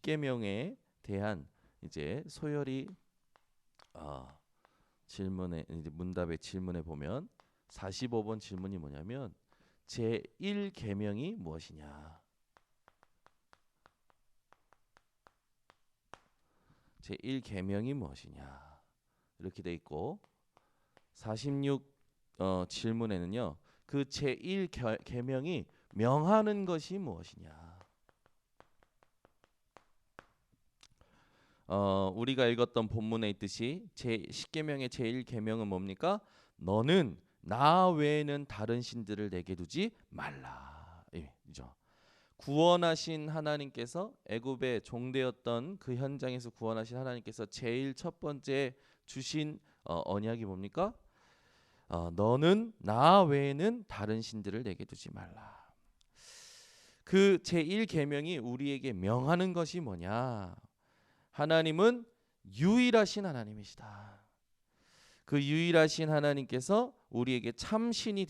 십계명에 대한 이제 소열이 질문에 이제 문답의 질문에 보면 45번 질문이 뭐냐면 제1계명이 무엇이냐? 제1계명이 무엇이냐? 이렇게 돼 있고 46 질문에는요. 그 제1계명이 명하는 것이 무엇이냐? 우리가 읽었던 본문에 있듯이 제10계명의 제1계명은 뭡니까? 너는 나 외에는 다른 신들을 내게 두지 말라. 이죠. 구원하신 하나님께서 애굽의 종되었던 그 현장에서 구원하신 하나님께서 제일 첫 번째 주신 언약이 뭡니까? 너는 나 외에는 다른 신들을 내게 두지 말라. 그 제1계명이 우리에게 명하는 것이 뭐냐? 하나님은 유일하신 하나님이시다. 그 유일하신 하나님께서 우리에게 참신이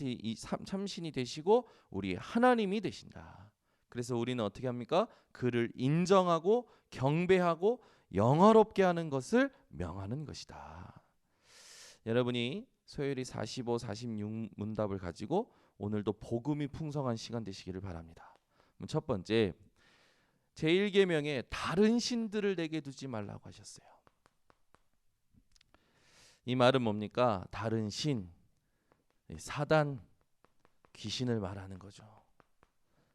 되시고 우리의 하나님이 되신다. 그래서 우리는 어떻게 합니까? 그를 인정하고 경배하고 영화롭게 하는 것을 명하는 것이다. 여러분이 소요리 45, 46 문답을 가지고 오늘도 복음이 풍성한 시간 되시기를 바랍니다. 첫 번째, 제1계명에 다른 신들을 내게 두지 말라고 하셨어요. 이 말은 뭡니까? 다른 신, 사단, 귀신을 말하는 거죠.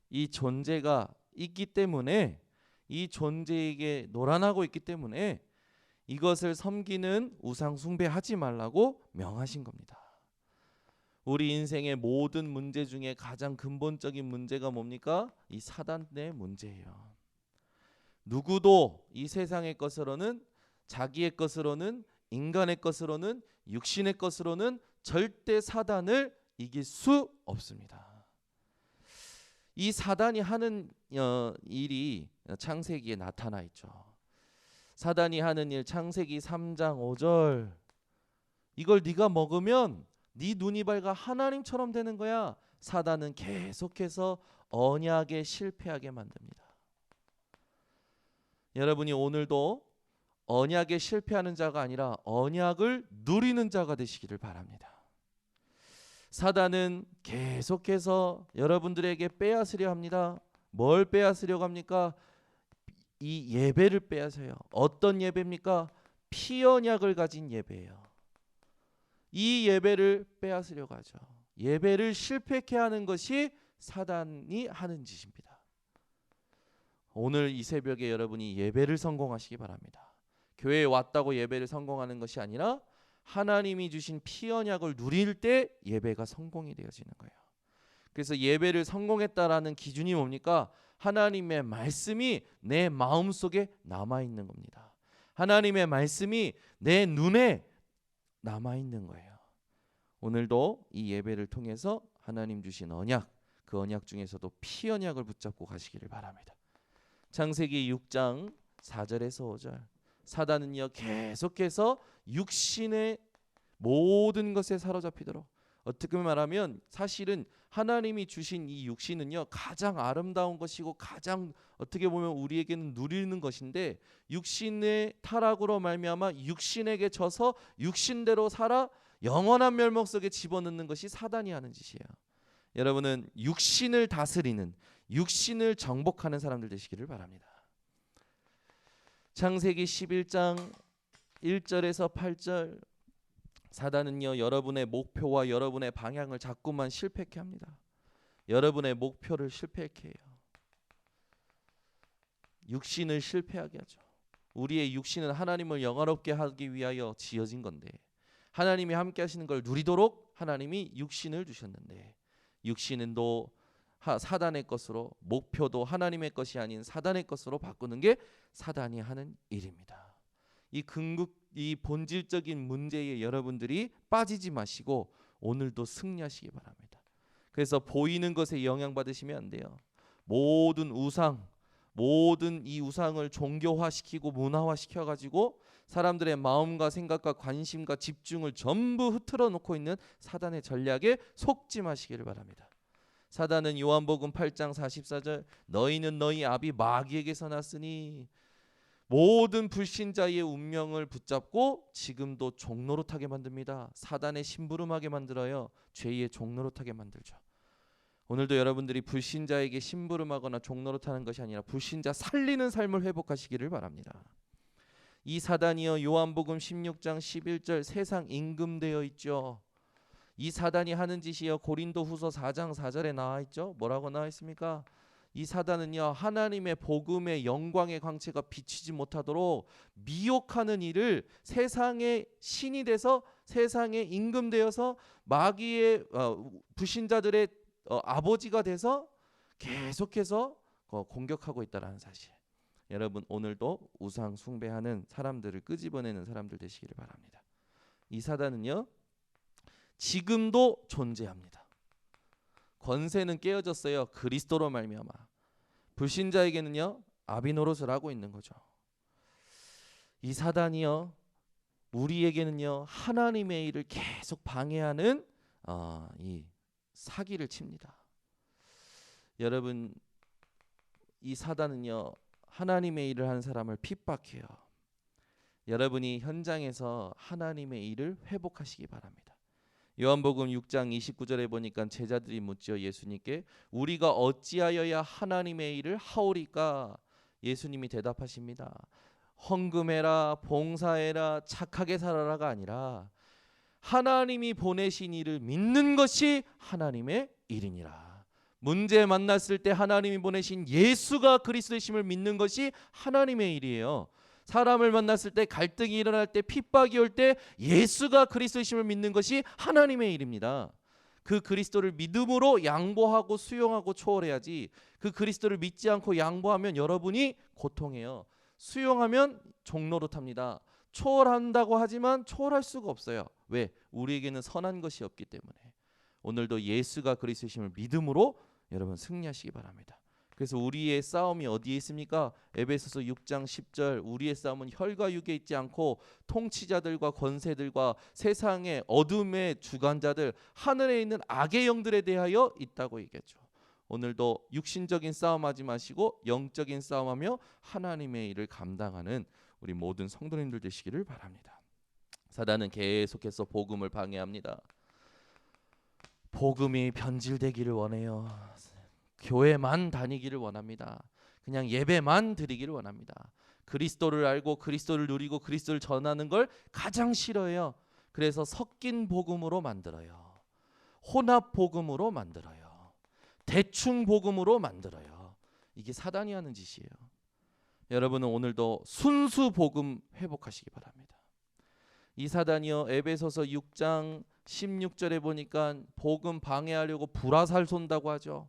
이 존재가 있기 때문에, 이 존재에게 노란하고 있기 때문에 이것을 섬기는 우상 숭배하지 말라고 명하신 겁니다. 우리 인생의 모든 문제 중에 가장 근본적인 문제가 뭡니까? 이 사단의 문제예요. 누구도 이 세상의 것으로는, 자기의 것으로는, 인간의 것으로는, 육신의 것으로는 절대 사단을 이길 수 없습니다. 이 사단이 하는 일이 창세기에 나타나 있죠. 사단이 하는 일, 창세기 3장 5절. 이걸 네가 먹으면 네 눈이 밝아 하나님처럼 되는 거야. 사단은 계속해서 언약에 실패하게 만듭니다. 여러분이 오늘도 언약에 실패하는 자가 아니라 언약을 누리는 자가 되시기를 바랍니다. 사단은 계속해서 여러분들에게 빼앗으려 합니다. 뭘 빼앗으려고 합니까? 이 예배를 빼앗아요. 어떤 예배입니까? 피언약을 가진 예배예요. 이 예배를 빼앗으려고 하죠. 예배를 실패케 하는 것이 사단이 하는 짓입니다. 오늘 이 새벽에 여러분이 예배를 성공하시기 바랍니다. 교회에 왔다고 예배를 성공하는 것이 아니라 하나님이 주신 피언약을 누릴 때 예배가 성공이 되어지는 거예요. 그래서 예배를 성공했다라는 기준이 뭡니까? 하나님의 말씀이 내 마음속에 남아있는 겁니다. 하나님의 말씀이 내 눈에 남아있는 거예요. 오늘도 이 예배를 통해서 하나님 주신 언약, 그 언약 중에서도 피언약을 붙잡고 가시기를 바랍니다. 창세기 6장 4절에서 5절. 사단은요 계속해서 육신의 모든 것에 사로잡히도록, 어떻게 말하면 사실은 하나님이 주신 이 육신은요 가장 아름다운 것이고 가장 어떻게 보면 우리에게는 누리는 것인데, 육신의 타락으로 말미암아 육신에게 져서 육신대로 살아 영원한 멸망 속에 집어넣는 것이 사단이 하는 짓이에요. 여러분은 육신을 다스리는, 육신을 정복하는 사람들 되시기를 바랍니다. 창세기 11장 1절에서 8절. 사단은요 여러분의 목표와 여러분의 방향을 자꾸만 실패케 합니다. 여러분의 목표를 실패케 해요. 육신을 실패하게 하죠. 우리의 육신은 하나님을 영화롭게 하기 위하여 지어진 건데, 하나님이 함께 하시는 걸 누리도록 하나님이 육신을 주셨는데, 육신은 또 사단의 것으로, 목표도 하나님의 것이 아닌 사단의 것으로 바꾸는 게 사단이 하는 일입니다. 이 본질적인 문제에 여러분들이 빠지지 마시고 오늘도 승리하시기 바랍니다. 그래서 보이는 것에 영향받으시면 안 돼요. 모든 이 우상을 종교화시키고 문화화시켜가지고 사람들의 마음과 생각과 관심과 집중을 전부 흐트러 놓고 있는 사단의 전략에 속지 마시기를 바랍니다. 사단은 요한복음 8장 44절, 너희는 너희 아비 마귀에게서 났으니 모든 불신자의 운명을 붙잡고 지금도 종노릇하게 만듭니다. 사단의 심부름하게 만들어요. 죄의 종노릇하게 만들죠. 오늘도 여러분들이 불신자에게 심부름하거나 종노릇하는 것이 아니라 불신자 살리는 삶을 회복하시기를 바랍니다. 이 사단이요, 요한복음 16장 11절 세상 임금되어 있죠. 이 사단이 하는 짓이요, 고린도후서 4장 4절에 나와 있죠. 뭐라고 나와 있습니까? 이 사단은요, 하나님의 복음의 영광의 광채가 비치지 못하도록 미혹하는 일을 세상의 신이 돼서 세상의 임금되어서 마귀의 불신자들의 아버지가 돼서 계속해서 공격하고 있다는 사실. 여러분, 오늘도 우상 숭배하는 사람들을 끄집어내는 사람들 되시기를 바랍니다. 이 사단은요, 지금도 존재합니다. 권세는 깨어졌어요. 그리스도로 말미암아. 불신자에게는요, 아비 노릇을 하고 있는 거죠. 이 사단이요, 우리에게는요, 하나님의 일을 계속 방해하는 이 사기를 칩니다. 여러분, 이 사단은요, 하나님의 일을 하는 사람을 핍박해요. 여러분이 현장에서 하나님의 일을 회복하시기 바랍니다. 요한복음 6장 29절에 보니까 제자들이 묻죠. 예수님께 우리가 어찌하여야 하나님의 일을 하오리까? 예수님이 대답하십니다. 헌금해라, 봉사해라, 착하게 살아라가 아니라 하나님이 보내신 일을 믿는 것이 하나님의 일이니라. 문제 만났을 때 하나님이 보내신 예수가 그리스도이심을 믿는 것이 하나님의 일이에요. 사람을 만났을 때, 갈등이 일어날 때, 핍박이 올 때 예수가 그리스도이심을 믿는 것이 하나님의 일입니다. 그 그리스도를 믿음으로 양보하고 수용하고 초월해야지, 그 그리스도를 믿지 않고 양보하면 여러분이 고통해요. 수용하면 종노릇합니다. 초월한다고 하지만 초월할 수가 없어요. 왜? 우리에게는 선한 것이 없기 때문에. 오늘도 예수가 그리스도이심을 믿음으로 여러분 승리하시기 바랍니다. 그래서 우리의 싸움이 어디에 있습니까? 에베소서 6장 10절 우리의 싸움은 혈과 육에 있지 않고 통치자들과 권세들과 세상의 어둠의 주관자들, 하늘에 있는 악의 영들에 대하여 있다고 얘기했죠. 오늘도 육신적인 싸움하지 마시고 영적인 싸움하며 하나님의 일을 감당하는 우리 모든 성도님들 되시기를 바랍니다. 사단은 계속해서 복음을 방해합니다. 복음이 변질되기를 원해요. 교회만 다니기를 원합니다. 그냥 예배만 드리기를 원합니다. 그리스도를 알고 그리스도를 누리고 그리스도를 전하는 걸 가장 싫어해요. 그래서 섞인 복음으로 만들어요. 혼합 복음으로 만들어요. 대충 복음으로 만들어요. 이게 사단이 하는 짓이에요. 여러분은 오늘도 순수 복음 회복하시기 바랍니다. 이 사단이요, 에베소서 6장 16절에 보니까 복음 방해하려고 불화살 쏜다고 하죠.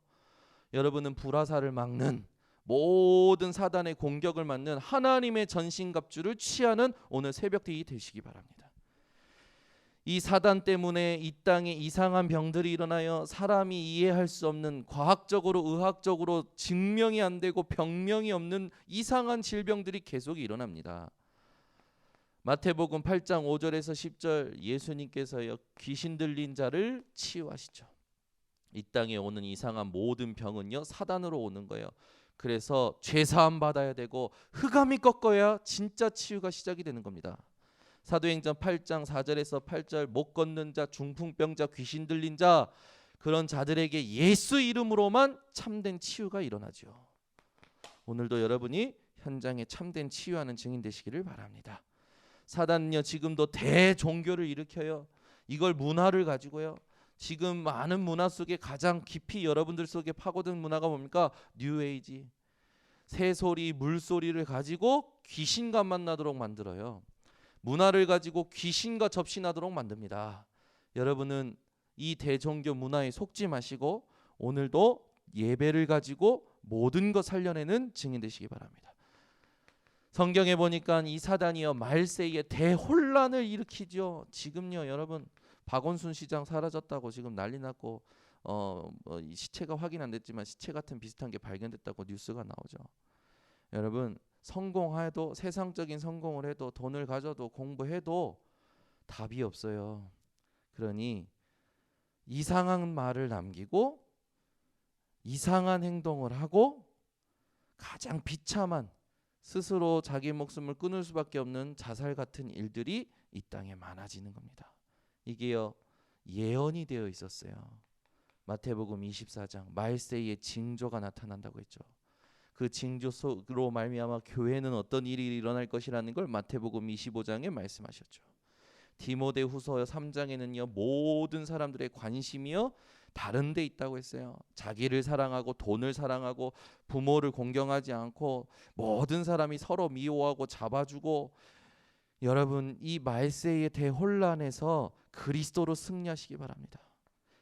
여러분은 불화살을 막는, 모든 사단의 공격을 막는 하나님의 전신갑주를 취하는 오늘 새벽대기 되시기 바랍니다. 이 사단 때문에 이 땅에 이상한 병들이 일어나요. 사람이 이해할 수 없는, 과학적으로 의학적으로 증명이 안 되고 병명이 없는 이상한 질병들이 계속 일어납니다. 마태복음 8장 5절에서 10절 예수님께서요, 귀신 들린 자를 치유하시죠. 이 땅에 오는 이상한 모든 병은요, 사단으로 오는 거예요. 그래서 죄사함 받아야 되고 흑암이 꺾어야 진짜 치유가 시작이 되는 겁니다. 사도행전 8장 4절에서 8절 못 걷는 자, 중풍병자, 귀신 들린 자, 그런 자들에게 예수 이름으로만 참된 치유가 일어나죠. 오늘도 여러분이 현장에 참된 치유하는 증인 되시기를 바랍니다. 사단은요, 지금도 대종교를 일으켜요. 이걸 문화를 가지고요. 지금 많은 문화 속에 가장 깊이 여러분들 속에 파고든 문화가 뭡니까? 뉴에이지. 새소리, 물소리를 가지고 귀신과 만나도록 만들어요. 문화를 가지고 귀신과 접신하도록 만듭니다. 여러분은 이 대종교 문화에 속지 마시고 오늘도 예배를 가지고 모든 것 살려내는 증인 되시기 바랍니다. 성경에 보니까 이 사단이요, 말세에 대혼란을 일으키죠. 지금요, 여러분 박원순 시장 사라졌다고 지금 난리 났고 시체가 확인 안 됐지만 시체 같은 비슷한 게 발견됐다고 뉴스가 나오죠. 여러분, 성공해도, 세상적인 성공을 해도, 돈을 가져도, 공부해도 답이 없어요. 그러니 이상한 말을 남기고 이상한 행동을 하고 가장 비참한 스스로 자기 목숨을 끊을 수밖에 없는 자살 같은 일들이 이 땅에 많아지는 겁니다. 이게요 예언이 되어 있었어요. 마태복음 24장 말세의 징조가 나타난다고 했죠. 그 징조 속으로 말미암아 교회는 어떤 일이 일어날 것이라는 걸 마태복음 25장에 말씀하셨죠. 디모데후서 3장에는요 모든 사람들의 관심이요 다른 데 있다고 했어요. 자기를 사랑하고 돈을 사랑하고 부모를 공경하지 않고 모든 사람이 서로 미워하고 잡아주고, 여러분 이 말세의 대혼란에서 그리스도로 승리하시기 바랍니다.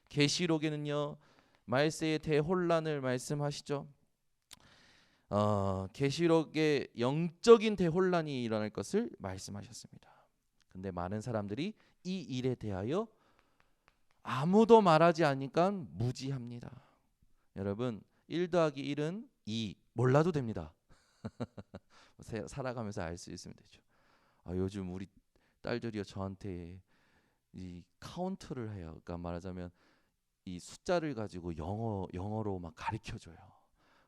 계시록에는요 말세의 대혼란을 말씀하시죠. 계시록에 영적인 대혼란이 일어날 것을 말씀하셨습니다. 근데 많은 사람들이 이 일에 대하여 아무도 말하지 않으니까 무지합니다. 여러분 1 더하기 1은 2 몰라도 됩니다. 살아가면서 알 수 있으면 되죠. 요즘 우리 딸들이요 저한테 이 카운트를 해요. 그러니까 말하자면 이 숫자를 가지고 영어로 막 가르쳐줘요.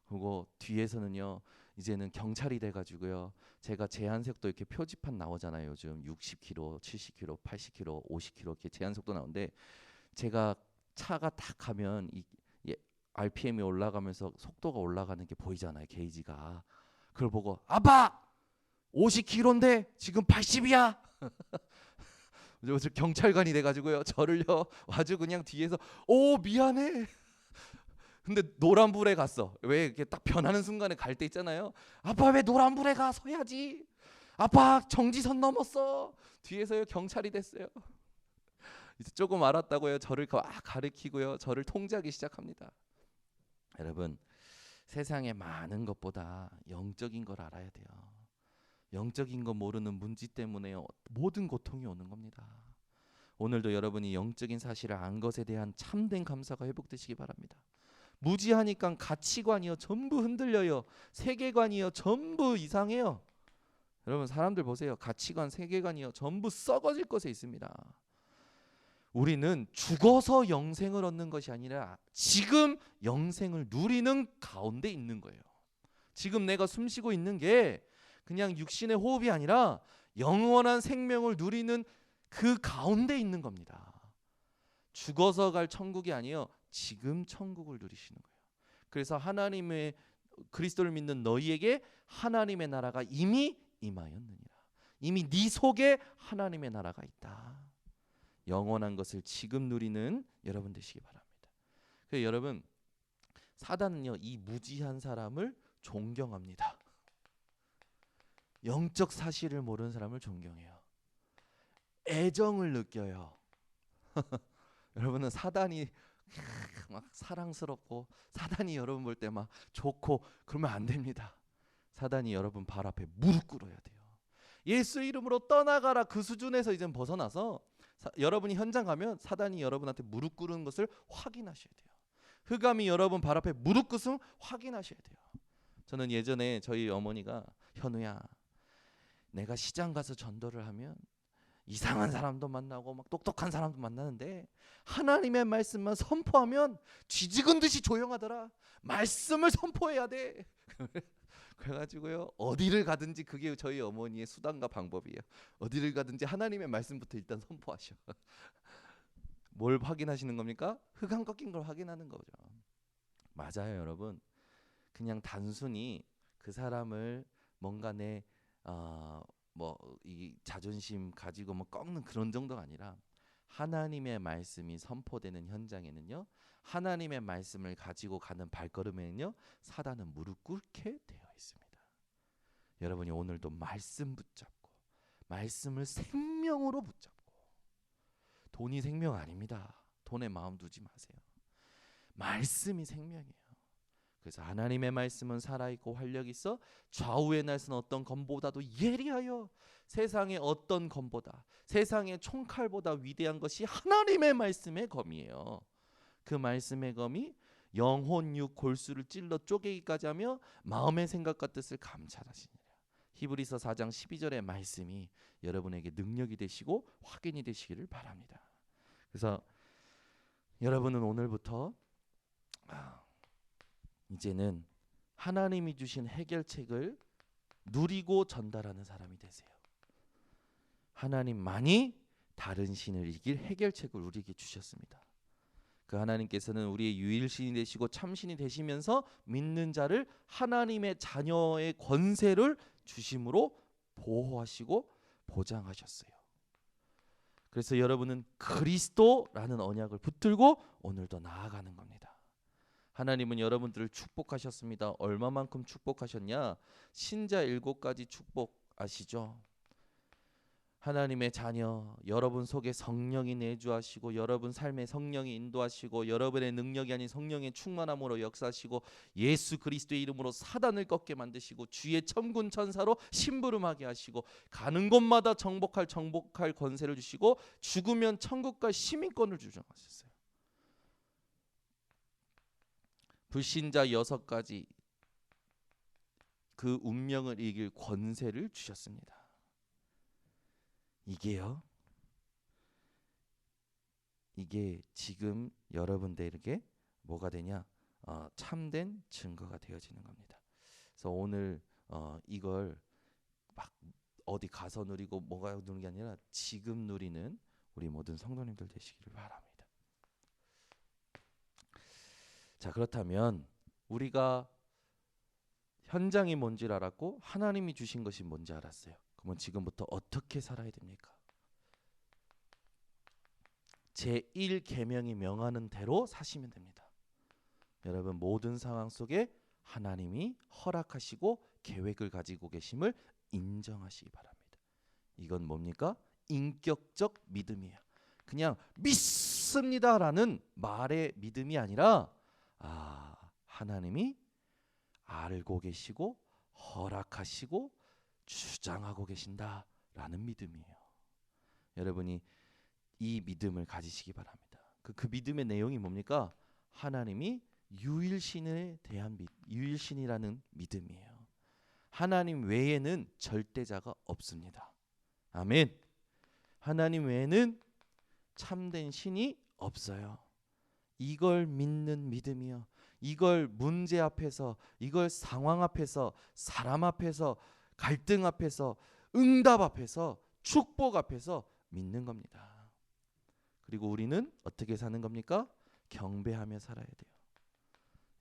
그리고 뒤에서는요 이제는 경찰이 돼가지고요 제가 제한속도 이렇게 표지판 나오잖아요. 요즘 60km, 70km, 80km, 50km 이렇게 제한속도 나오는데 제가 차가 탁 가면 이 RPM이 올라가면서 속도가 올라가는 게 보이잖아요. 게이지가. 그걸 보고 아빠 50km인데 지금 80이야. 경찰관이 돼가지고요 저를요 아주 그냥 뒤에서 오 미안해. 근데 노란불에 갔어. 왜 이렇게 딱 변하는 순간에 갈 때 있잖아요. 아빠 왜 노란불에 가? 서야지. 아빠 정지선 넘었어. 뒤에서요 경찰이 됐어요. 이제 조금 알았다고요 저를 가르치고요 저를 통제하기 시작합니다. 여러분 세상에 많은 것보다 영적인 걸 알아야 돼요. 영적인 거 모르는 문지 때문에 모든 고통이 오는 겁니다. 오늘도 여러분이 영적인 사실을 안 것에 대한 참된 감사가 회복되시기 바랍니다. 무지하니까 가치관이요 전부 흔들려요. 세계관이요 전부 이상해요. 여러분 사람들 보세요. 가치관, 세계관이요 전부 썩어질 것에 있습니다. 우리는 죽어서 영생을 얻는 것이 아니라 지금 영생을 누리는 가운데 있는 거예요. 지금 내가 숨쉬고 있는 게 그냥 육신의 호흡이 아니라 영원한 생명을 누리는 그 가운데 있는 겁니다. 죽어서 갈 천국이 아니에요. 지금 천국을 누리시는 거예요. 그래서 하나님의 그리스도를 믿는 너희에게 하나님의 나라가 이미 임하였느니라. 이미 네 속에 하나님의 나라가 있다. 영원한 것을 지금 누리는 여러분 되시기 바랍니다. 그래서 여러분 사단은요 이 무지한 사람을 존경합니다. 영적 사실을 모르는 사람을 존경해요. 애정을 느껴요. 여러분은 사단이 막 사랑스럽고 사단이 여러분 볼 때 막 좋고 그러면 안 됩니다. 사단이 여러분 발 앞에 무릎 꿇어야 돼요. 예수 이름으로 떠나가라 그 수준에서 이제 벗어나서 여러분이 현장 가면 사단이 여러분한테 무릎 꿇는 것을 확인하셔야 돼요. 흑암이 여러분 발 앞에 무릎 꿇음 확인하셔야 돼요. 저는 예전에 저희 어머니가 현우야 내가 시장 가서 전도를 하면 이상한 사람도 만나고 막 똑똑한 사람도 만나는데 하나님의 말씀만 선포하면 쥐죽은 듯이 조용하더라. 말씀을 선포해야 돼. 그래가지고요 어디를 가든지 그게 저희 어머니의 수단과 방법이에요. 어디를 가든지 하나님의 말씀부터 일단 선포하셔. 뭘 확인하시는 겁니까? 흑암 꺾인 걸 확인하는 거죠. 맞아요 여러분. 그냥 단순히 그 사람을 뭔가 내 이 자존심 가지고 뭐 꺾는 그런 정도가 아니라 하나님의 말씀이 선포되는 현장에는요 하나님의 말씀을 가지고 가는 발걸음에는요 사단은 무릎 꿇게 되어 있습니다. 여러분이 오늘도 말씀 붙잡고 말씀을 생명으로 붙잡고, 돈이 생명 아닙니다. 돈에 마음 두지 마세요. 말씀이 생명이에요. 그래서 하나님의 말씀은 살아있고 활력이 있어 좌우의 날선 어떤 검보다도 예리하여 세상의 어떤 검보다 세상의 총칼보다 위대한 것이 하나님의 말씀의 검이에요. 그 말씀의 검이 영혼 육 골수를 찔러 쪼개기까지 하며 마음의 생각과 뜻을 감찰하시니라. 히브리서 4장 12절의 말씀이 여러분에게 능력이 되시고 확인이 되시기를 바랍니다. 그래서 여러분은 오늘부터 이제는 하나님이 주신 해결책을 누리고 전달하는 사람이 되세요. 하나님만이 다른 신을 이길 해결책을 우리에게 주셨습니다. 그 하나님께서는 우리의 유일신이 되시고 참신이 되시면서 믿는 자를 하나님의 자녀의 권세를 주심으로 보호하시고 보장하셨어요. 그래서 여러분은 그리스도라는 언약을 붙들고 오늘도 나아가는 겁니다. 하나님은 여러분들을 축복하셨습니다. 얼마만큼 축복하셨냐? 신자 7가지 축복 아시죠? 하나님의 자녀, 여러분 속에 성령이 내주하시고 여러분 삶에 성령이 인도하시고 여러분의 능력이 아닌 성령의 충만함으로 역사하시고 예수 그리스도의 이름으로 사단을 꺾게 만드시고 주의 천군 천사로 심부름하게 하시고 가는 곳마다 정복할 권세를 주시고 죽으면 천국과 시민권을 주장하셨어요. 불신자 6가지 그 운명을 이길 권세를 주셨습니다. 이게 지금 여러분들에게 뭐가 되냐? 참된 증거가 되어지는 겁니다. 그래서 오늘 이걸 막 어디 가서 누리고 뭐가 누리는 게 아니라 지금 누리는 우리 모든 성도님들 되시기를 바랍니다. 자, 그렇다면 우리가 현장이 뭔지 알았고 하나님이 주신 것이 뭔지 알았어요. 그러면 지금부터 어떻게 살아야 됩니까? 제1계명이 명하는 대로 사시면 됩니다. 여러분 모든 상황 속에 하나님이 허락하시고 계획을 가지고 계심을 인정하시기 바랍니다. 이건 뭡니까? 인격적 믿음이에요. 그냥 믿습니다라는 말의 믿음이 아니라 하나님이 알고 계시고 허락하시고 주장하고 계신다라는 믿음이에요. 여러분이 이 믿음을 가지시기 바랍니다. 그 믿음의 내용이 뭡니까? 하나님이 유일신에 대한 유일신이라는 믿음이에요. 하나님 외에는 절대자가 없습니다. 아멘. 하나님 외에는 참된 신이 없어요. 이걸 믿는 믿음이요. 이걸 문제 앞에서, 이걸 상황 앞에서, 사람 앞에서, 갈등 앞에서, 응답 앞에서, 축복 앞에서 믿는 겁니다. 그리고 우리는 어떻게 사는 겁니까? 경배하며 살아야 돼요.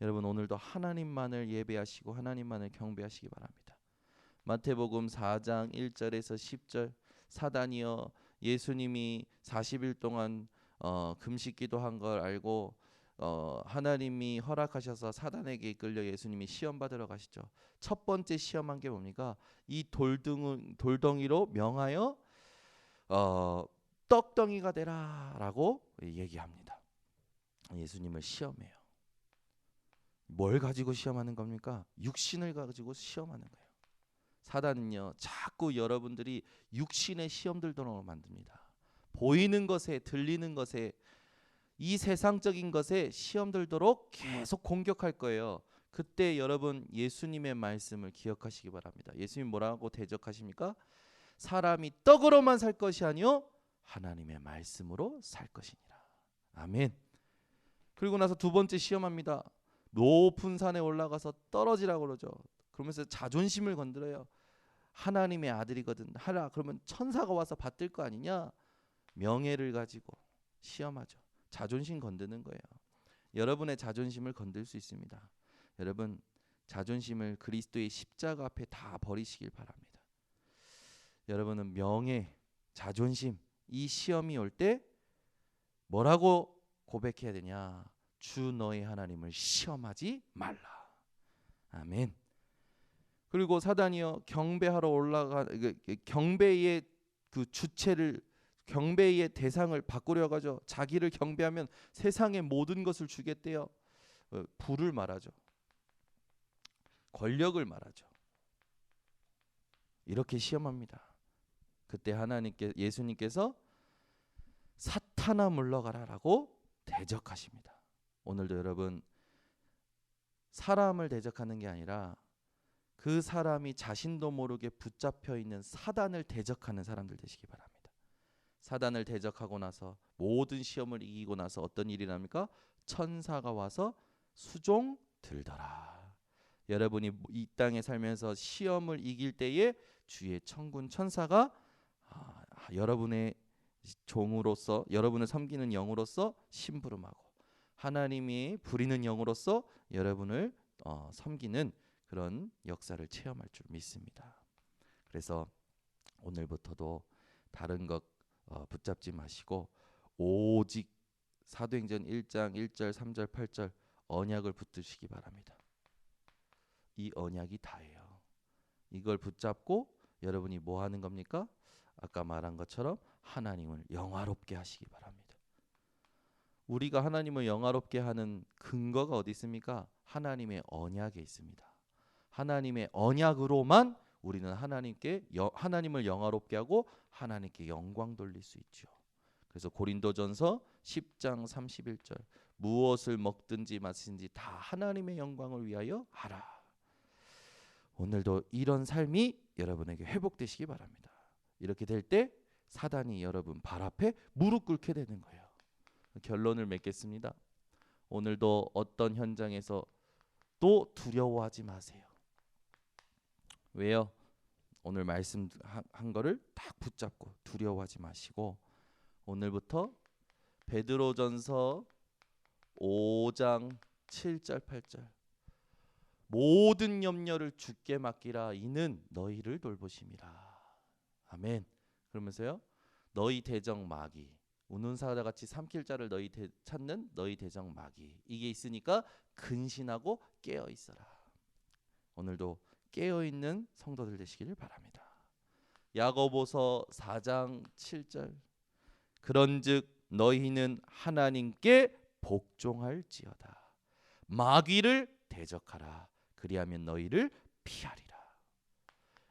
여러분 오늘도 하나님만을 예배하시고 하나님만을 경배하시기 바랍니다. 마태복음 4장 1절에서 10절 사단이여 예수님이 40일 동안 금식 기도한 걸 알고 하나님이 허락하셔서 사단에게 이끌려 예수님이 시험 받으러 가시죠. 첫 번째 시험한 게 뭡니까? 이 돌덩이로 명하여 떡덩이가 되라라고 얘기합니다. 예수님을 시험해요. 뭘 가지고 시험하는 겁니까? 육신을 가지고 시험하는 거예요. 사단은요 자꾸 여러분들이 육신의 시험들도록 만듭니다. 보이는 것에, 들리는 것에, 이 세상적인 것에 시험 들도록 계속 공격할 거예요. 그때 여러분 예수님의 말씀을 기억하시기 바랍니다. 예수님 뭐라고 대적하십니까? 사람이 떡으로만 살 것이 아니요 하나님의 말씀으로 살 것이니라. 아멘. 그리고 나서 두 번째 시험합니다. 높은 산에 올라가서 떨어지라고 그러죠. 그러면서 자존심을 건드려요. 하나님의 아들이거든 하라. 그러면 천사가 와서 받들 거 아니냐? 명예를 가지고 시험하죠. 자존심 건드는 거예요. 여러분의 자존심을 건들 수 있습니다. 여러분 자존심을 그리스도의 십자가 앞에 다 버리시길 바랍니다. 여러분은 명예, 자존심 이 시험이 올 때 뭐라고 고백해야 되냐? 주 너의 하나님을 시험하지 말라. 아멘. 그리고 사단이여 경배하러 경배의 그 주체를 경배의 대상을 바꾸려 가죠. 자기를 경배하면 세상의 모든 것을 주겠대요. 부를 말하죠. 권력을 말하죠. 이렇게 시험합니다. 그때 예수님께서 사탄아 물러가라라고 대적하십니다. 오늘도 여러분 사람을 대적하는 게 아니라 그 사람이 자신도 모르게 붙잡혀 있는 사단을 대적하는 사람들 되시기 바랍니다. 사단을 대적하고 나서 모든 시험을 이기고 나서 어떤 일이 납니까? 천사가 와서 수종 들더라. 여러분이 이 땅에 살면서 시험을 이길 때에 주의 천군 천사가 여러분의 종으로서, 여러분을 섬기는 영으로서 심부름하고, 하나님이 부리는 영으로서 여러분을 섬기는 그런 역사를 체험할 줄 믿습니다. 그래서 오늘부터도 다른 것 붙잡지 마시고 오직 사도행전 1장 1절 3절 8절 언약을 붙드시기 바랍니다. 이 언약이 다예요. 이걸 붙잡고 여러분이 뭐 하는 겁니까? 아까 말한 것처럼 하나님을 영화롭게 하시기 바랍니다. 우리가 하나님을 영화롭게 하는 근거가 어디 있습니까? 하나님의 언약에 있습니다. 하나님의 언약으로만 우리는 하나님을 영화롭게 하고 하나님께 영광 돌릴 수 있죠. 그래서 고린도전서 10장 31절 무엇을 먹든지 마시든지 다 하나님의 영광을 위하여 하라. 오늘도 이런 삶이 여러분에게 회복되시기 바랍니다. 이렇게 될 때 사단이 여러분 발 앞에 무릎 꿇게 되는 거예요. 결론을 맺겠습니다. 오늘도 어떤 현장에서 또 두려워하지 마세요. 왜요? 오늘 말씀한 거를 딱 붙잡고 두려워하지 마시고 오늘부터 베드로전서 5장 7절 8절 모든 염려를 주께 맡기라 이는 너희를 돌보심이라. 아멘. 그러면서요. 너희 대적 마귀 우는 사자 같이 삼킬 자를 찾는 너희 대적 마귀 이게 있으니까 근신하고 깨어 있어라. 오늘도 깨어 있는 성도들 되시기를 바랍니다. 야고보서 4장 7절 그런즉 너희는 하나님께 복종할지어다. 마귀를 대적하라. 그리하면 너희를 피하리라.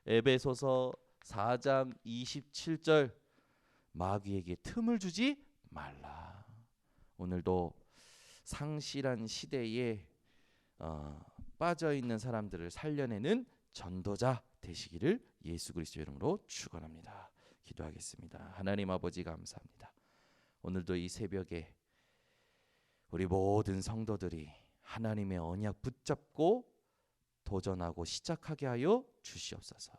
에베소서 4장 27절 마귀에게 틈을 주지 말라. 오늘도 상실한 시대에 빠져있는 사람들을 살려내는 전도자 되시기를 예수 그리스도 이름으로 축원합니다. 기도하겠습니다. 하나님 아버지 감사합니다. 오늘도 이 새벽에 우리 모든 성도들이 하나님의 언약 붙잡고 도전하고 시작하게 하여 주시옵소서.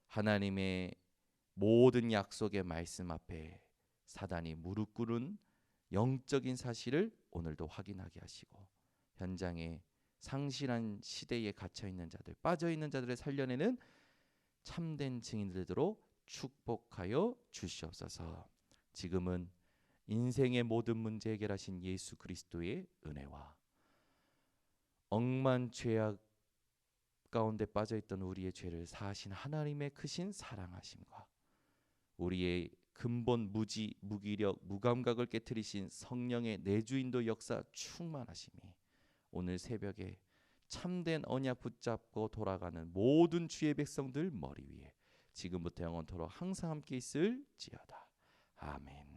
하나님의 모든 약속의 말씀 앞에 사단이 무릎 꿇은 영적인 사실을 오늘도 확인하게 하시고 현장에 상실한 시대에 갇혀있는 자들, 빠져있는 자들을 살려내는 참된 증인들로 축복하여 주시옵소서. 지금은 인생의 모든 문제 해결하신 예수 그리스도의 은혜와 억만 죄악 가운데 빠져있던 우리의 죄를 사하신 하나님의 크신 사랑하심과 우리의 근본 무기력, 무감각을 깨트리신 성령의 내주인도 역사 충만하심이 오늘 새벽에 참된 언약 붙잡고 돌아가는 모든 주의 백성들 머리 위에 지금부터 영원토록 항상 함께 있을지어다. 아멘.